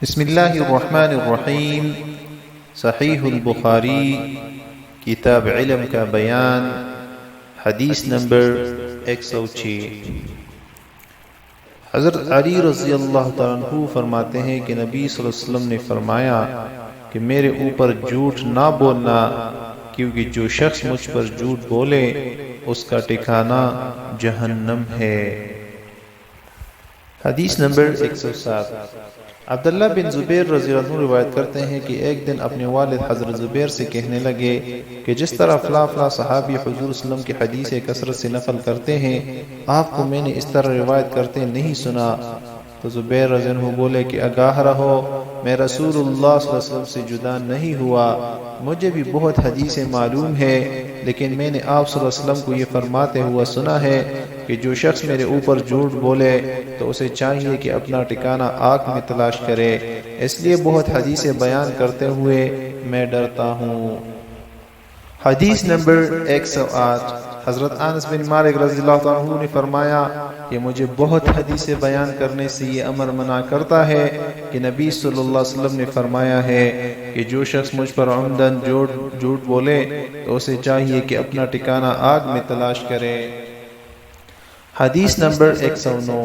بسم اللہ الرحمن الرحیم۔ صحیح البخاری، کتاب علم کا بیان، حدیث نمبر 106۔ حضرت علی رضی اللہ تعالیٰ عنہ فرماتے ہیں کہ نبی صلی اللہ علیہ وسلم نے فرمایا کہ میرے اوپر جھوٹ نہ بولنا، کیونکہ جو شخص مجھ پر جھوٹ بولے اس کا ٹھکانہ جہنم ہے۔ حدیث نمبر 107۔ عبداللہ بن زبیر رضی اللہ عنہ روایت کرتے ہیں کہ ایک دن اپنے والد حضرت زبیر سے کہنے لگے کہ جس طرح فلاں فلاں صحابی حضور صلی اللہ علیہ وسلم کی حدیثیں کثرت سے نقل کرتے ہیں، آپ کو میں نے اس طرح روایت کرتے نہیں سنا۔ تو زبیر رضی اللہ عنہ بولے کہ آگاہ رہو، میں رسول اللہ صلی اللہ علیہ وسلم سے جدا نہیں ہوا، مجھے بھی بہت حدیثیں معلوم ہے، لیکن میں نے آپ صلی اللہ علیہ وسلم کو یہ فرماتے ہوا سنا ہے کہ جو شخص میرے اوپر جھوٹ بولے تو اسے چاہیے کہ اپنا ٹھکانہ آگ میں تلاش کرے، اس لیے بہت حدیثیں بیان کرتے ہوئے میں ڈرتا ہوں۔ حدیث نمبر 108۔ حضرت انس بن مالک رضی اللہ عنہ نے فرمایا کہ مجھے بہت حدیثیں بیان کرنے سے یہ امر منع کرتا ہے کہ نبی صلی اللہ علیہ وسلم نے فرمایا ہے کہ جو شخص مجھ پر عمدن جھوٹ بولے تو اسے چاہیے کہ اپنا ٹھکانہ آگ میں تلاش کرے۔ حدیث نمبر 109۔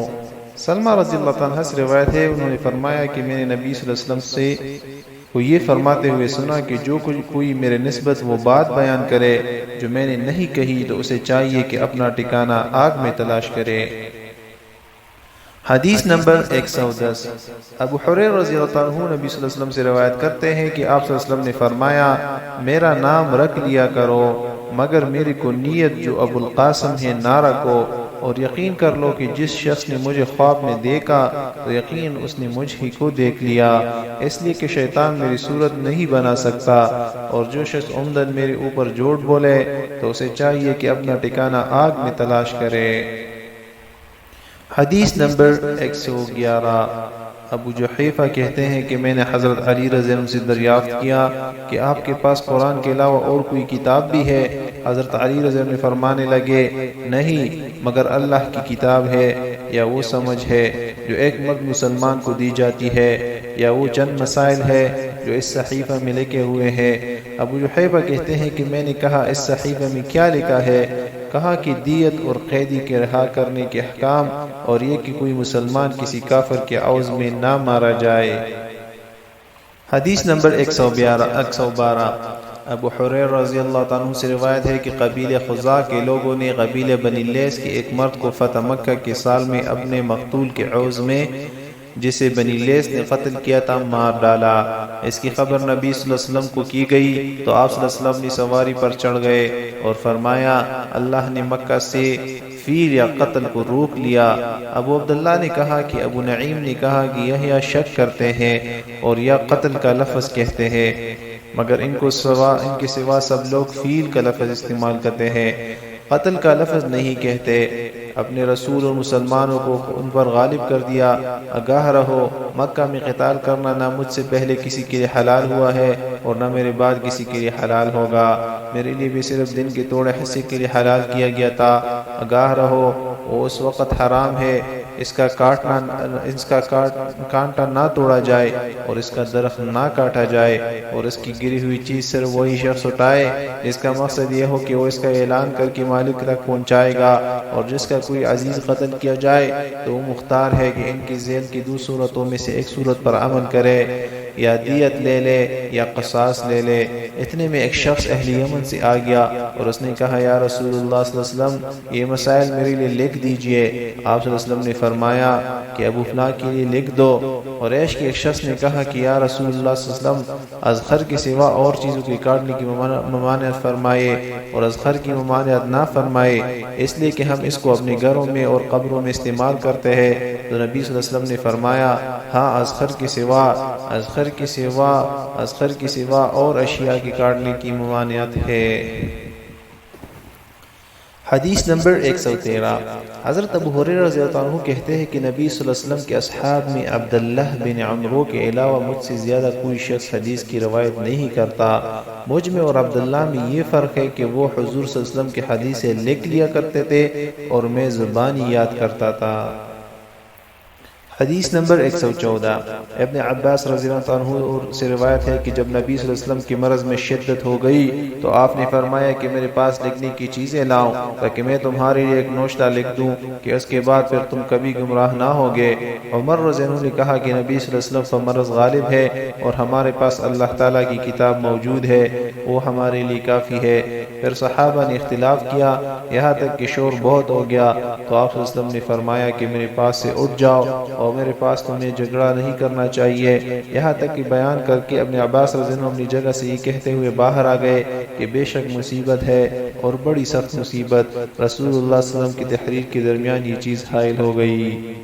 سلمہ رضی اللہ عنہ سے روایت ہے، انہوں نے فرمایا کہ میں نے نبی صلی اللہ علیہ وسلم سے کو یہ فرماتے ہوئے سنا کہ جو کوئی میرے نسبت وہ بات بیان کرے جو میں نے نہیں کہی تو اسے چاہیے کہ اپنا ٹھکانہ آگ میں تلاش کرے۔ حدیث نمبر 110۔ ابو حریرہ رضی اللہ عنہ نبی صلی اللہ علیہ وسلم سے روایت کرتے ہیں کہ آپ صلی اللہ علیہ وسلم نے فرمایا میرا نام رکھ لیا کرو مگر میری کنیت جو ابو القاسم ہے نہ رکھو، اور یقین کر لو کہ جس شخص نے مجھے خواب میں دیکھا تو یقین اس نے مجھ ہی کو دیکھ لیا، اس لیے کہ شیطان میری صورت نہیں بنا سکتا، اور جو شخص عمدن میرے اوپر جھوٹ بولے تو اسے چاہیے کہ اپنا ٹھکانہ آگ میں تلاش کرے۔ حدیث نمبر 111۔ ابو جحیفہ کہتے ہیں کہ میں نے حضرت علی رضی اللہ عنہ سے دریافت کیا کہ آپ کے پاس قرآن کے علاوہ اور کوئی کتاب بھی ہے؟ حضرت علی رضی اللہ عنہ فرمانے لگے نہیں، مگر اللہ کی کتاب ہے، یا وہ سمجھ ہے جو ایک مرد مسلمان کو دی جاتی ہے، یا وہ چند مسائل ہے جو اس صحیفہ میں لکھے ہوئے ہیں۔ ابو جحیفہ کہتے ہیں کہ میں نے کہا اس صحیفہ میں کیا لکھا ہے؟ کہا کہ دیت اور قیدی کے رہا کرنے کے احکام، اور یہ کہ کوئی مسلمان کسی کافر کے عوض میں نہ مارا جائے۔ حدیث نمبر 112۔ ابو حریرہ رضی اللہ عنہ سے روایت ہے کہ قبیلہ خزاع کے لوگوں نے قبیلہ بنی لیث کے ایک مرد کو فتح مکہ کے سال میں اپنے مقتول کے عوض میں جسے بنی لیث نے قتل کیا تھا مار ڈالا۔ اس کی خبر نبی صلی اللہ علیہ وسلم کو کی گئی تو آپ صلی اللہ علیہ وسلم نے سواری پر چڑھ گئے اور فرمایا اللہ نے مکہ سے فیل یا قتل کو روک لیا۔ ابو عبداللہ نے کہا کہ ابو نعیم نے کہا کہ یحییٰ شک کرتے ہیں اور یا قتل کا لفظ کہتے ہیں، مگر ان کے سوا سب لوگ فیل کا لفظ استعمال کرتے ہیں، قتل کا لفظ نہیں کہتے۔ اپنے رسول اور مسلمانوں کو ان پر غالب کر دیا، آگاہ رہو مکہ میں قتال کرنا نہ مجھ سے پہلے کسی کے لیے حلال ہوا ہے اور نہ میرے بعد کسی کے لیے حلال ہوگا، میرے لیے بھی صرف دن کے تھوڑے حصے کے لیے حلال کیا گیا تھا، آگاہ رہو وہ اس وقت حرام ہے، اس کا کانٹا نہ توڑا جائے اور اس کا درخت نہ کاٹا جائے، اور اس کی گری ہوئی چیز صرف وہی شخص اٹھائے جس کا مقصد یہ ہو کہ وہ اس کا اعلان کر کے مالک تک پہنچائے گا، اور جس کا کوئی عزیز قتل کیا جائے تو وہ مختار ہے کہ ان کی ذیل کی دو صورتوں میں سے ایک صورت پر عمل کرے، یا دیت لے لے یا قصاص لے لے۔ اتنے میں ایک شخص اہل یمن سے آ گیا اور اس نے کہا یا رسول اللہ صلی اللہ علیہ وسلم یہ مسائل میرے لیے لکھ دیجئے۔ آپ صلی اللہ علیہ وسلم نے فرمایا کہ ابو فلاں کے لیے لکھ دو۔ اور ایش کے ایک شخص نے کہا کہ یا رسول اللہ صلی اللہ علیہ وسلم اذخر کے سوا اور چیزوں کے کاٹنے کی ممانعت فرمائے، اور اذخر کی ممانعت نہ فرمائے، اس لیے کہ ہم اس کو اپنے گھروں میں اور قبروں میں استعمال کرتے ہیں۔ تو نبی صلی اللہ علیہ وسلم نے فرمایا ہاں اذخر کے سوا اور اشیاء کے کاٹنے کی ممانعت ہے۔ حدیث نمبر 113۔ حضرت ابو حریرہ رضی اللہ عنہ کہتے ہیں کہ نبی صلی اللہ علیہ وسلم کے اصحاب میں عبداللہ بن عمرو کے علاوہ مجھ سے زیادہ کوئی شخص حدیث کی روایت نہیں کرتا۔ مجھ میں اور عبداللہ میں یہ فرق ہے کہ وہ حضور صلی اللہ علیہ وسلم کی حدیثیں لکھ لیا کرتے تھے اور میں زبانی یاد کرتا تھا۔ حدیث نمبر 114 ابن عباس رضی اللہ عنہ سے روایت ہے کہ جب نبی صلی اللہ علیہ وسلم کی مرض میں شدت ہو گئی تو آپ نے فرمایا کہ میرے پاس لکھنے کی چیزیں لاؤ تاکہ میں تمہارے لیے ایک نوشتہ لکھ دوں کہ اس کے بعد پھر تم کبھی گمراہ نہ ہوگے۔ عمر رضی اللہ عنہ نے کہا کہ نبی صلی اللہ علیہ وسلم پر مرض غالب ہے اور ہمارے پاس اللہ تعالیٰ کی کتاب موجود ہے، وہ ہمارے لیے کافی ہے۔ پھر صحابہ نے اختلاف کیا یہاں تک کہ شور بہت ہو گیا تو آپ صلی اللہ علیہ وسلم نے فرمایا کہ میرے پاس سے اٹھ جاؤ اور میرے پاس تمہیں جھگڑا نہیں کرنا چاہیے، یہاں تک کہ بیان کر کے ابن عباس رضی اللہ عنہ اپنی جگہ سے یہ کہتے ہوئے باہر آ گئے کہ بے شک مصیبت ہے اور بڑی سخت مصیبت، رسول اللہ صلی اللہ علیہ وسلم کی تحریر کے درمیان یہ چیز حائل ہو گئی۔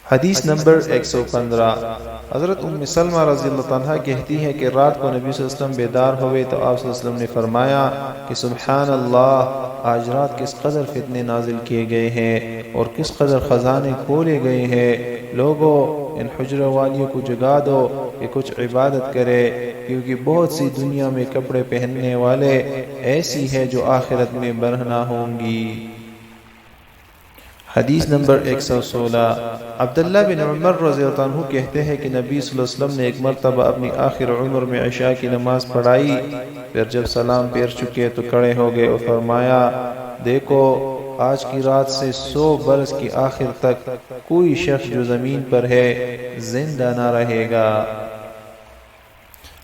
حدیث نمبر 115 حضرت ام سلمہ رضی اللہ عنہا کہتی ہے کہ رات کو نبی صلی اللہ علیہ وسلم بیدار ہوئے تو آپ صلی اللہ علیہ وسلم نے فرمایا کہ سبحان اللہ، آج رات کس قدر فتنے نازل کیے گئے ہیں اور کس قدر خزانے کھولے گئے ہیں، لوگوں ان حجرہ والیوں کو جگا دو کہ کچھ عبادت کرے، کیونکہ بہت سی دنیا میں کپڑے پہننے والے ایسی ہے جو آخرت میں برہنہ ہوں گی۔ حدیث نمبر 116 عبداللہ بن عمر رضی اللہ عنہ کہتے ہیں کہ نبی صلی اللہ علیہ وسلم نے ایک مرتبہ اپنی آخر عمر میں عشاء کی نماز پڑھائی، پھر جب سلام پھیر چکے تو کھڑے ہو گئے اور فرمایا دیکھو آج کی رات سے 100 برس کی آخر تک کوئی شخص جو زمین پر ہے زندہ نہ رہے گا۔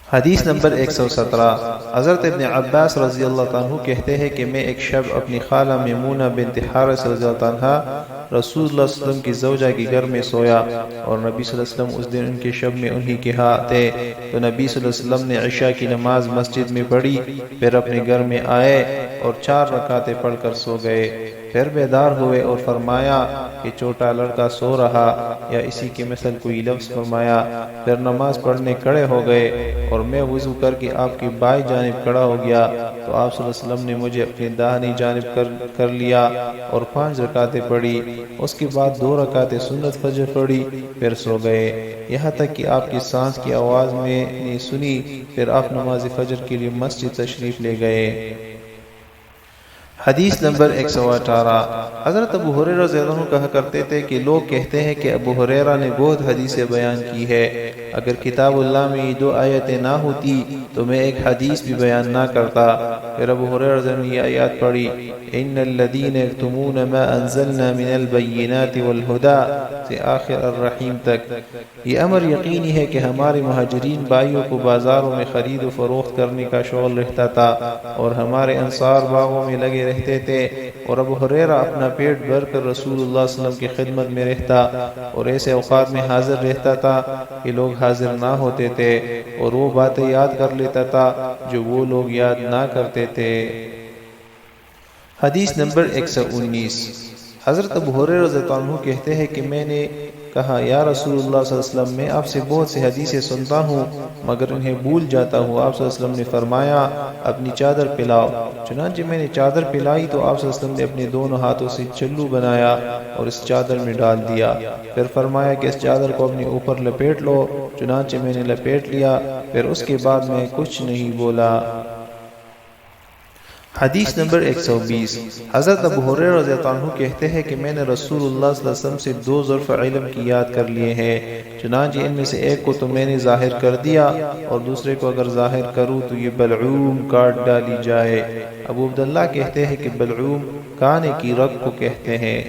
حدیث نمبر 117 حضرت ابن عباس رضی اللہ عنہ کہتے ہیں کہ میں ایک شب اپنی خالہ میمونہ بنت حارث رضی اللہ عنہا رسول اللہ صلی اللہ علیہ وسلم کی زوجہ کے گھر میں سویا اور نبی صلی اللہ علیہ وسلم اس دن ان کے شب میں انہی کے ہاں تھے، تو نبی صلی اللہ علیہ وسلم نے عشاء کی نماز مسجد میں پڑھی، پھر اپنے گھر میں آئے اور 4 رکعتیں پڑھ کر سو گئے، پھر بیدار ہوئے اور فرمایا کہ چھوٹا لڑکا سو رہا یا اسی کے مثل کوئی لفظ فرمایا، پھر نماز پڑھنے کھڑے ہو گئے اور میں وضو کر کے آپ کی بائیں جانب کھڑا ہو گیا تو آپ صلی اللہ علیہ وسلم نے مجھے اپنی داہنی جانب کر لیا اور 5 رکعتیں پڑھی، اس کے بعد 2 رکعتیں سنت فجر پڑھی، پھر سو گئے، یہاں تک کہ آپ کی سانس کی آواز میں نے سنی، پھر آپ نماز فجر کے لیے مسجد تشریف لے گئے۔ حدیث نمبر 118 حضرت ابو ہریرہ رضی اللہ عنہ کہا کرتے تھے کہ لوگ کہتے ہیں کہ ابو ہریرہ نے بہت حدیثیں بیان کی ہے، اگر کتاب اللہ میں یہ 2 آیتیں نہ ہوتی تو میں ایک حدیث بھی بیان نہ کرتا۔ پھر ابو ہریرہ رضی اللہ عنہ نے یہ آیات پڑھی ان الذین یکتمون ما انزلنا من البینات والہدی سے آخر الرحیم تک۔ یہ امر یقینی ہے کہ ہمارے مہاجرین بھائیوں کو بازاروں میں خرید و فروخت کرنے کا شغل رہتا تھا اور ہمارے انصار باغوں میں لگے رہتے تھے، اور ابو ہریرہ اپنا پیٹ بھر کر رسول اللہ صلی اللہ علیہ وسلم کی خدمت میں رہتا اور ایسے اوقات میں حاضر رہتا تھا کہ لوگ حاضر نہ ہوتے تھے اور وہ باتیں یاد کر لیتا تھا جو وہ لوگ یاد نہ کرتے تھے۔ حدیث نمبر 119 حضرت ابو ہریرہ رضی اللہ عنہ کہتے ہیں کہ میں نے کہا یا رسول اللہ صلی اللہ علیہ وسلم میں آپ سے بہت سی حدیثیں سنتا ہوں مگر انہیں بھول جاتا ہوں۔ آپ صلی اللہ علیہ وسلم نے فرمایا اپنی چادر پھیلاؤ، چنانچہ میں نے چادر پھیلائی تو آپ صلی اللہ علیہ وسلم نے اپنے دونوں ہاتھوں سے چلو بنایا اور اس چادر میں ڈال دیا، پھر فرمایا کہ اس چادر کو اپنے اوپر لپیٹ لو، چنانچہ میں نے لپیٹ لیا، پھر اس کے بعد میں کچھ نہیں بولا۔ حدیث نمبر 120 حضرت ابو ہریرہ رضی اللہ عنہ کہتے ہیں کہ میں نے رسول اللہ صلی اللہ علیہ وسلم سے 2 ظرف علم کی یاد کر لیے ہیں، چنانچہ ان میں سے ایک کو تو میں نے ظاہر کر دیا اور دوسرے کو اگر ظاہر کروں تو یہ بلعوم کاٹ ڈالی جائے۔ ابو عبداللہ کہتے ہیں کہ بلعوم کانے کی رگ کو کہتے ہیں۔